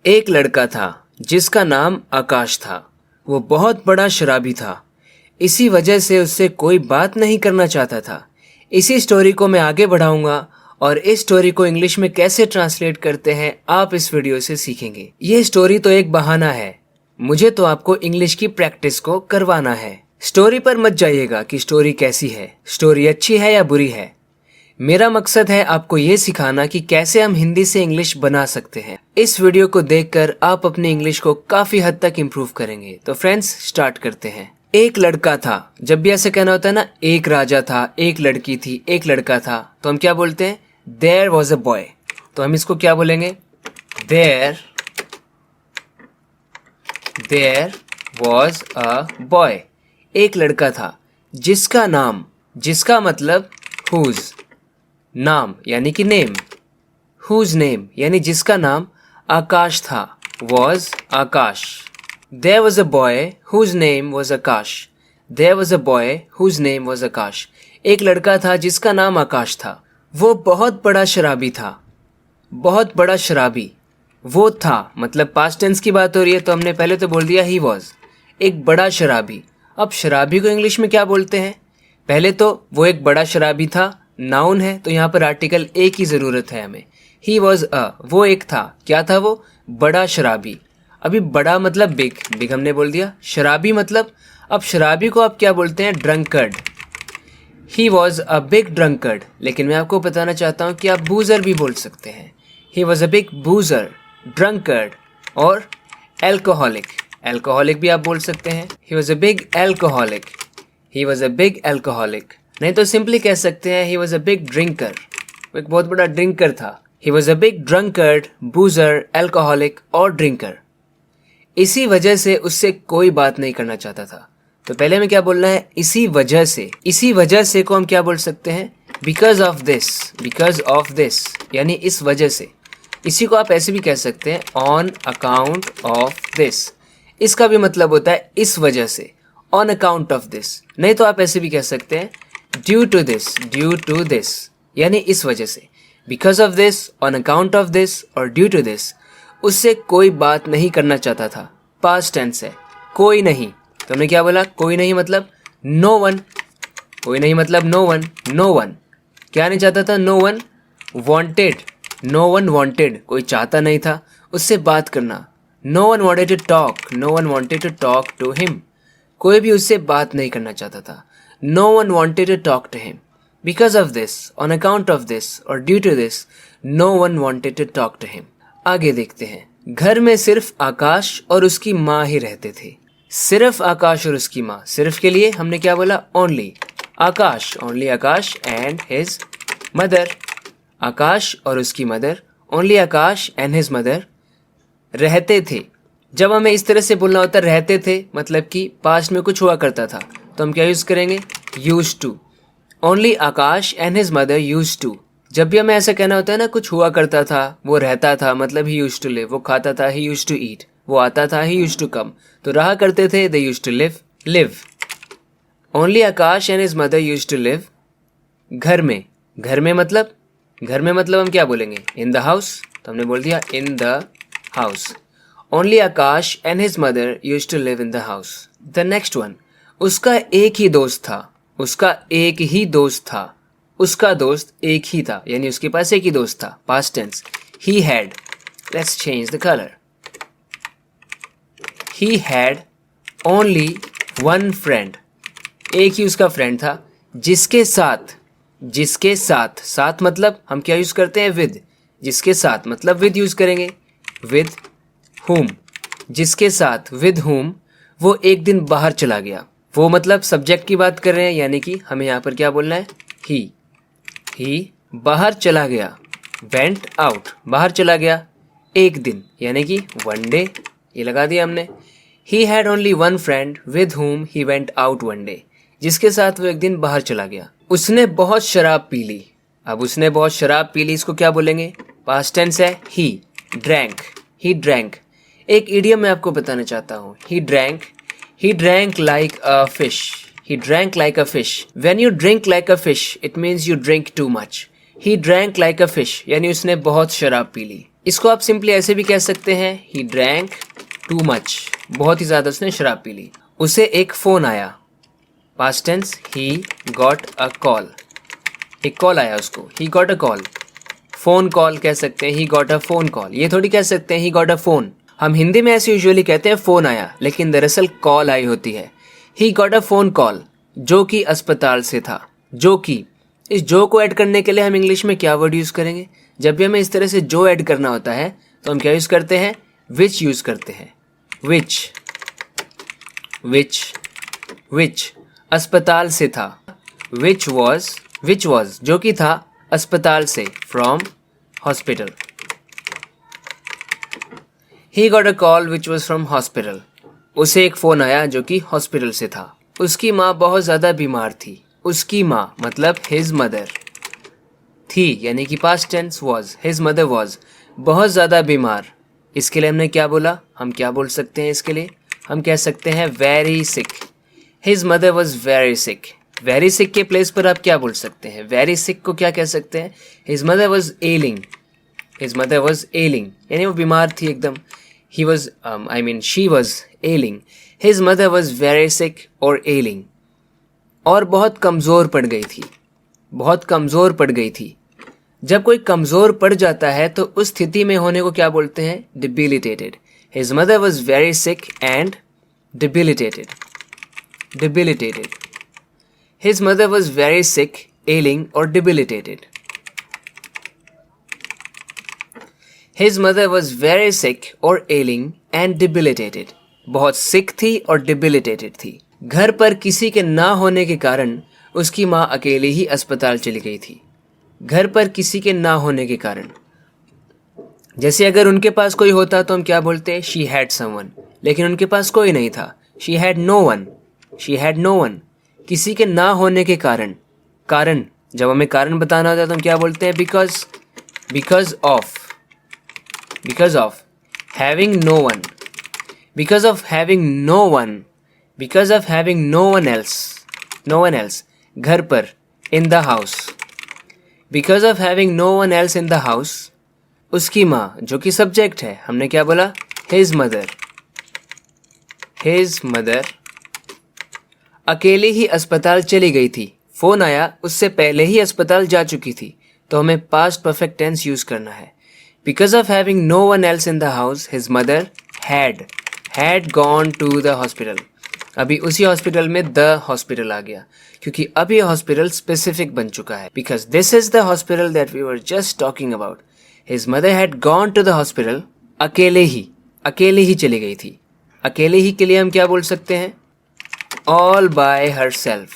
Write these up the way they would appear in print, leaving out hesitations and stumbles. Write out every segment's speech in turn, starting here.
एक लड़का था जिसका नाम आकाश था। वो बहुत बड़ा शराबी था। इसी वजह से उससे कोई बात नहीं करना चाहता था। इसी स्टोरी को मैं आगे बढ़ाऊंगा और इस स्टोरी को इंग्लिश में कैसे ट्रांसलेट करते हैं आप इस वीडियो से सीखेंगे। ये स्टोरी तो एक बहाना है, मुझे तो आपको इंग्लिश की प्रैक्टिस को करवाना है। स्टोरी पर मत जाइएगा कि स्टोरी कैसी है, स्टोरी अच्छी है या बुरी है। मेरा मकसद है आपको ये सिखाना कि कैसे हम हिंदी से इंग्लिश बना सकते हैं। इस वीडियो को देखकर आप अपनी इंग्लिश को काफी हद तक इम्प्रूव करेंगे। तो फ्रेंड्स स्टार्ट करते हैं। एक लड़का था। जब भी ऐसे कहना होता है ना, एक राजा था, एक लड़की थी, एक लड़का था, तो हम क्या बोलते हैं? There was a boy. तो हम इसको क्या बोलेंगे? There was a boy. एक लड़का था जिसका नाम, जिसका मतलब हुज, नाम यानी कि नेम, हुज नेम यानी जिसका नाम आकाश था, was Akash. There was a boy whose name was Akash. There was a boy whose name was Akash. एक लड़का था जिसका नाम आकाश था। वो बहुत बड़ा शराबी था। बहुत बड़ा शराबी। वो था मतलब पास्ट टेंस की बात हो रही है, तो हमने पहले तो बोल दिया ही वॉज, एक बड़ा शराबी। अब शराबी को इंग्लिश में क्या बोलते हैं? पहले तो वो एक बड़ा शराबी था, नाउन है, तो यहाँ पर आर्टिकल ए की ज़रूरत है हमें। ही वॉज अ, वो एक था। क्या था वो? बड़ा शराबी। अभी बड़ा मतलब बिग, बिग हमने बोल दिया। शराबी मतलब, अब शराबी को आप क्या बोलते हैं? Drunkard. He was a big drunkard. लेकिन मैं आपको बताना चाहता हूँ कि आप बूजर भी बोल सकते हैं। He was a big बूजर, drunkard और एल्कोहलिक। एल्कोहलिक भी आप बोल सकते हैं। He was a big alcoholic. He was a big alcoholic. नहीं तो सिंपली कह सकते हैं he was a big drinker. वो एक बहुत बड़ा ड्रिंकर था। He was a big drunkard, बूजर, alcoholic और ड्रिंकर। इसी वजह से उससे कोई बात नहीं करना चाहता था। तो पहले हमें क्या बोलना है? इसी वजह से। इसी वजह से को हम क्या बोल सकते हैं? Because of this. Because of this यानी इस वजह से। इसी को आप ऐसे भी कह सकते हैं, ऑन अकाउंट ऑफ दिस। इसका भी मतलब होता है इस वजह से, ऑन अकाउंट ऑफ दिस। नहीं तो आप ऐसे भी कह सकते हैं due to this, due to this यानी इस वजह से। Because of this, on account of this और ड्यू टू दिस। उससे कोई बात नहीं करना चाहता था। पास्ट टेंस है, कोई नहीं। तो हमने क्या बोला? कोई नहीं मतलब नो वन। कोई नहीं मतलब नो वन। नो वन क्या नहीं चाहता था? No one wanted. No one wanted, कोई चाहता नहीं था उससे बात करना। No one wanted to talk. No one wanted to talk to him. कोई भी उससे बात नहीं करना चाहता था। No one wanted to talk to him. Because of this, on account of this or due to this, no one wanted to talk to him. आगे देखते हैं। घर में सिर्फ आकाश और उसकी माँ ही रहते थे। सिर्फ आकाश और उसकी माँ। सिर्फ के लिए हमने क्या बोला? Only Akash. Only Akash and his mother. Akash और उसकी mother, only Akash and his mother रहते थे। जब हमें इस तरह से बोलना होता है रहते थे, मतलब कि पास्ट में कुछ हुआ करता था, तो हम क्या यूज़ करेंगे? Used to. Only Akash and his mother use to. जब भी हमें ऐसा कहना होता है ना, कुछ हुआ करता था, वो रहता था, मतलब ही यूज टू लिव। वो खाता था, ही यूज टू ईट। वो आता था, ही यूज टू कम। तो रहा करते थे, they use to live. Live. Only Akash and his mother use to live घर में। घर में मतलब, घर में मतलब हम क्या बोलेंगे? In the house. तो हमने बोल दिया in the house. Only Akash and his mother use to live in the house. The next one. उसका एक ही दोस्त था। उसका एक ही दोस्त था। उसका दोस्त एक ही था यानी उसके पास एक ही दोस्त था। Past tense. He had. Let's change the colour. He had only one friend. एक ही उसका फ्रेंड था जिसके साथ, जिसके साथ, साथ मतलब हम क्या यूज करते हैं? विद। जिसके साथ मतलब विद यूज करेंगे। विद whom, जिसके साथ, विद whom वो एक दिन बाहर चला गया। वो मतलब सब्जेक्ट की बात कर रहे हैं, यानी कि हमें यहाँ पर क्या बोलना है? ही बाहर चला गया। वेंट आउट, बाहर चला गया एक दिन यानी कि वन डे, ये लगा दिया हमने। ही had only one friend with whom he went out one day, जिसके साथ वो एक दिन बाहर चला गया। उसने बहुत शराब पी ली। अब उसने बहुत शराब पी ली, इसको क्या बोलेंगे? पास्ट टेंस है ही ड्रैंक। He drank. एक इडियम मैं आपको बताना चाहता हूँ। ही drank like a fish. He drank like a fish. When you drink like a fish, it means you drink too much. He drank like a fish, यानी उसने बहुत शराब पी ली। इसको आप सिंपली ऐसे भी कह सकते हैं, ही ड्रैंक टू मच, बहुत ही ज़्यादा उसने शराब पी ली। उसे एक फ़ोन आया, past tense, he got a call, एक कॉल आया उसको, he got a call. Phone call कह सकते हैं, he got a phone call, ये थोड़ी कह सकते हैं ही गॉट अ फ़ोन। हम हिंदी में ऐसे यूजुअली कहते हैं फ़ोन आया, लेकिन दरअसल कॉल आई होती है। ही गॉट अ फ़ोन कॉल, जो कि अस्पताल से था। जो कि, इस जो को ऐड करने के लिए हम इंग्लिश में क्या वर्ड यूज़ करेंगे? जब भी हमें इस तरह से जो ऐड करना होता है तो हम क्या यूज़ करते हैं? विच यूज़ करते हैं। विच, विच, विच अस्पताल से था। विच वॉज जो कि था अस्पताल से, from hospital. He got a call which was from hospital, उसे एक फ़ोन आया जो कि हॉस्पिटल से था। उसकी माँ बहुत ज़्यादा बीमार थी। उसकी माँ मतलब हिज मदर, थी यानी कि past tense was, his mother was, बहुत ज़्यादा बीमार। इसके लिए हमने क्या बोला? हम क्या बोल सकते हैं इसके लिए? हम कह सकते हैं very sick. His mother was very sick. Very sick के प्लेस पर आप क्या बोल सकते हैं? वेरी सिक को क्या कह सकते हैं? His mother was ailing. His mother was ailing यानी वो बीमार थी एकदम। He was she was ailing. His mother was very sick और एलिंग, और बहुत कमज़ोर पड़ गई थी। बहुत कमज़ोर पड़ गई थी। जब कोई कमज़ोर पड़ जाता है तो उस स्थिति में होने को क्या बोलते हैं? Debilitated. His mother was very sick and debilitated. Debilitated. His mother was very sick, ailing और debilitated. His mother was very sick और एलिंग एंड डिबिलिटेटेड, बहुत सिक थी और डिबिलिटेटेड थी। घर पर किसी के ना होने के कारण उसकी माँ अकेले ही अस्पताल चली गई थी। घर पर किसी के ना होने के कारण, जैसे अगर उनके पास कोई होता तो हम क्या बोलते? शी हैड समवन, लेकिन उनके पास कोई नहीं था। She had no one. She had no one, किसी के ना होने के कारण। कारण, जब हमें कारण बताना होता है तो हम क्या बोलते हैं? Because, because of, because of having no one, because of having no one, because of having no one else, no one else, घर पर, in the house. Because of having no one else in the house, उसकी माँ जो कि subject है, हमने क्या बोला? His mother. हिज मदर अकेले ही अस्पताल चली गई थी। फोन आया, उससे पहले ही अस्पताल जा चुकी थी, तो हमें पास्ट परफेक्ट टेंस यूज करना है। Because of having no one else in the house, his mother had gone to the hospital. अभी उसी हॉस्पिटल में द हॉस्पिटल आ गया, क्योंकि अब ये हॉस्पिटल स्पेसिफिक बन चुका है। Because this is the hospital that we were just talking about. His mother had gone to the hospital, अकेले ही चली गई थी। अकेले ही के लिए हम क्या बोल सकते हैं? ऑल बाय हर सेल्फ,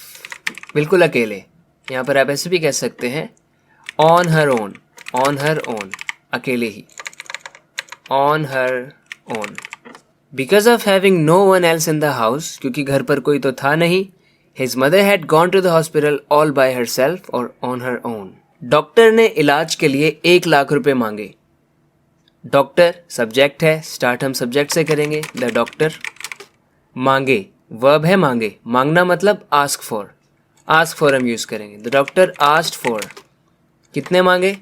बिल्कुल अकेले। यहाँ पर आप ऐसे भी कह सकते हैं on her own, on her own, अकेले ही, on her own. Because of having no one else in the house, क्योंकि घर पर कोई तो था नहीं, his mother had gone to the hospital all by herself और ऑन हर ओन। डॉक्टर ने इलाज के लिए 1,00,000 रुपए मांगे। डॉक्टर सब्जेक्ट है, स्टार्ट हम सब्जेक्ट से करेंगे। द डॉक्टर, मांगे वर्ब है मांगे, मांगना मतलब आस्क फॉर, आस्क फॉर हम यूज करेंगे। द डॉक्टर आस्क्ड फॉर, कितने मांगे?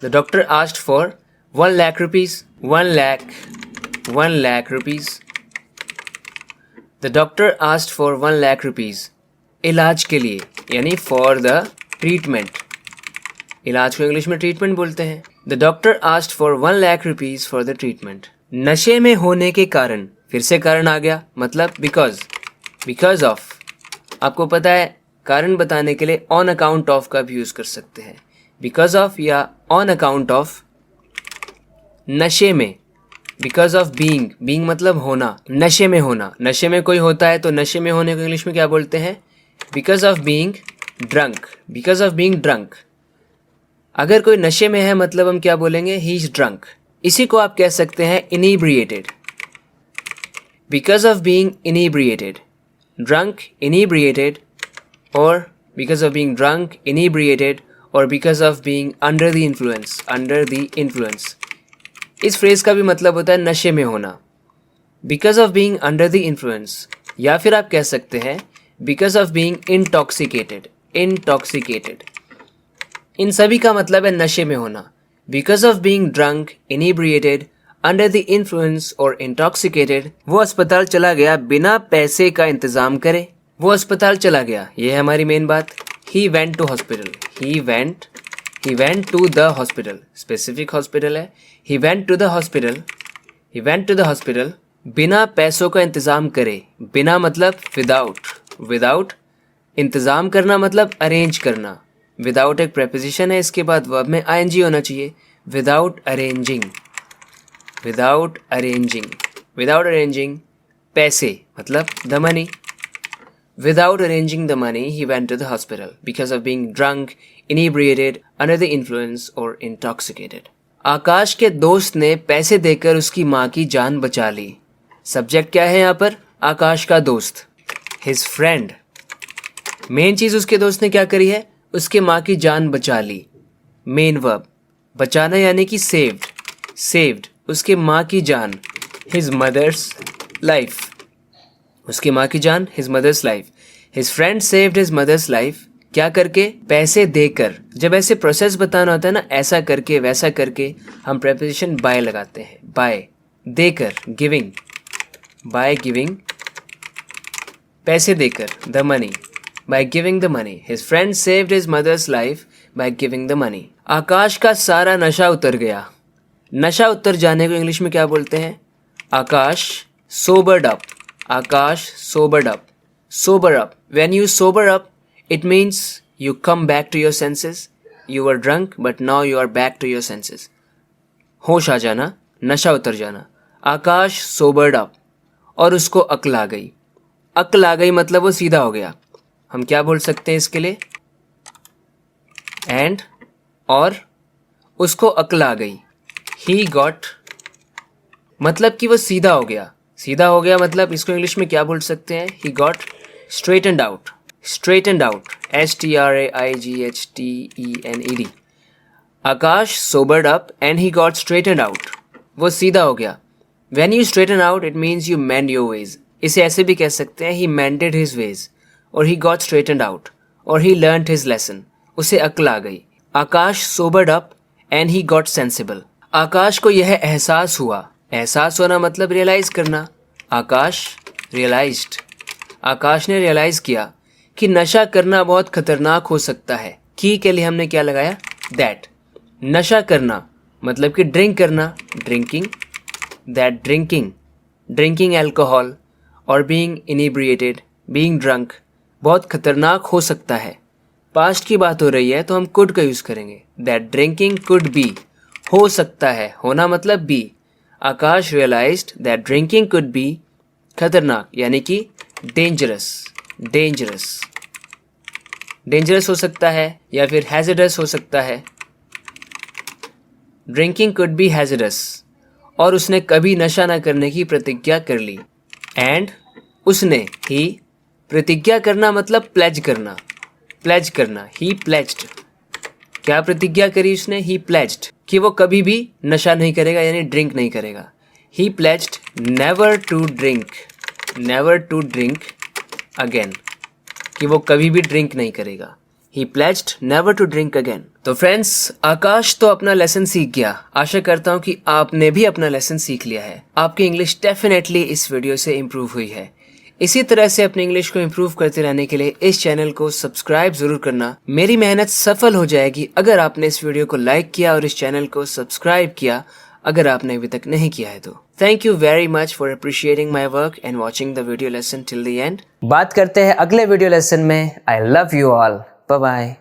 The doctor asked for 1,00,000 rupees, 1,00,000 rupees. The doctor asked for 1,00,000 rupees, इलाज के लिए, यानी फॉर द ट्रीटमेंट। इलाज को इंग्लिश में ट्रीटमेंट बोलते हैं। The doctor asked for 1,00,000 rupees for the treatment. नशे में होने के कारण, फिर से कारण आ गया, मतलब बिकॉज, बिकॉज ऑफ। आपको पता है कारण बताने के लिए ऑन अकाउंट ऑफ का भी यूज कर सकते हैं, बिकॉज ऑफ या ऑन अकाउंट ऑफ। नशे में, बिकॉज ऑफ बीइंग, बीइंग मतलब होना, नशे में होना। नशे में कोई होता है तो नशे में होने को इंग्लिश में क्या बोलते हैं? Because of being drunk, because of being drunk. अगर कोई नशे में है मतलब हम क्या बोलेंगे? He is drunk. इसी को आप कह सकते हैं इनिब्रिएटेड। बिकॉज ऑफ बीइंग इनिब्रिएटेड, ड्रंक, इनिब्रिएटेड, और बिकॉज ऑफ बीइंग ड्रंक, इनिब्रिएटेड, और because of being under the influence, under the influence. इस फ्रेज का भी मतलब होता है नशे में होना, because of being under the influence, या फिर आप कह सकते हैं because of being intoxicated, intoxicated. इन सभी का मतलब है नशे में होना। Because of being drunk, inebriated, under the influence और इंटॉक्सिकेटेड वो अस्पताल चला गया बिना पैसे का इंतजाम करे। वो अस्पताल चला गया, ये है हमारी मेन बात। He went to hospital, he went to the hospital, specific hospital है। He went to the hospital, बिना पैसों का इंतजाम करे। बिना मतलब विदाउट, इंतजाम करना मतलब अरेंज करना। विदाउट एक प्रेपोजिशन है, इसके बाद वर्ब में आईएनजी होना चाहिए। विदाउट अरेंजिंग पैसे मतलब the money. Without arranging the money, he went to the hospital because of being drunk, inebriated, under the influence or intoxicated. आकाश के दोस्त ने पैसे देकर उसकी माँ की जान बचा ली। सब्जेक्ट क्या है यहाँ पर? आकाश का दोस्त, his friend। मेन चीज उसके दोस्त ने क्या करी है? उसके माँ की जान बचा ली। मेन वर्ब बचाना यानी कि saved उसके माँ की जान, his mother's life। उसकी माँ की जान, his mother's life। His friend saved his mother's life क्या करके? पैसे देकर। जब ऐसे प्रोसेस बताना होता है ना, ऐसा करके वैसा करके, हम प्रेपोजिशन बाय लगाते हैं। बाय देकर, गिविंग, बाय गिविंग पैसे देकर, the money, by giving the money. His friend saved his mother's life by giving the money। आकाश का सारा नशा उतर गया। नशा उतर जाने को इंग्लिश में क्या बोलते हैं? आकाश sobered up। Akash sobered up। Sober up. When you sober up, it means you come back to your senses. You were drunk, but now you are back to your senses. होश आ जाना, नशा उतर जाना। आकाश sobered up और उसको अक्ल आ गई। अक्ल आ गई मतलब वो सीधा हो गया। हम क्या बोल सकते हैं इसके लिए? And और उसको अक्ल आ गई। He got मतलब कि वो सीधा हो गया। सीधा हो गया मतलब इसको इंग्लिश में क्या बोल सकते हैं? He got straightened out, straightened। Akash sobered up and he got straightened out। वो सीधा हो गया। When you straighten out, it means you mend your ways। इसे ऐसे भी कह सकते हैं he mended his ways, और he got straightened out, और he learnt his lesson। उसे अक्ल आ गई। आकाश sobered up and he got sensible। आकाश को यह एहसास हुआ। एहसास होना मतलब रियलाइज करना। आकाश realized। आकाश ने रियलाइज किया कि नशा करना बहुत खतरनाक हो सकता है। की के लिए हमने क्या लगाया? दैट। नशा करना मतलब कि ड्रिंक करना, ड्रिंकिंग। दैट ड्रिंकिंग एल्कोहल और बीइंग इनेब्रिएटेड, बीइंग ड्रंक बहुत खतरनाक हो सकता है। पास्ट की बात हो रही है तो हम कुड का यूज करेंगे। दैट ड्रिंकिंग कुड बी, हो सकता है, होना मतलब be. Akash realised that drinking could be खतरनाक यानी कि डेंजरस हो सकता है या फिर हैजर्डस हो सकता है। ड्रिंकिंग कुड बी हैजर्डस और उसने कभी नशा न करने की प्रतिज्ञा कर ली। एंड उसने, ही, प्रतिज्ञा करना मतलब प्लेज करना, ही प्लेज्ड। क्या प्रतिज्ञा करी उसने? ही प्लेज्ड कि वो कभी भी नशा नहीं करेगा यानी ड्रिंक नहीं करेगा। He pledged never to drink again, कि वो कभी भी ड्रिंक नहीं करेगा। He pledged never to drink again। तो फ्रेंड्स, आकाश तो अपना लेसन सीख गया। आशा करता हूँ कि आपने भी अपना लेसन सीख लिया है। आपकी इंग्लिश डेफिनेटली इस वीडियो से इम्प्रूव हुई है। इसी तरह से अपनी इंग्लिश को इम्प्रूव करते रहने के लिए इस चैनल को सब्सक्राइब जरूर करना। मेरी मेहनत सफल हो जाएगी अगर आपने इस वीडियो को लाइक किया और इस चैनल को सब्सक्राइब किया अगर आपने अभी तक नहीं किया है तो। Thank you very much for appreciating my work and watching the video lesson till the end. बात करते हैं अगले वीडियो लेसन में। I love you all. Bye bye.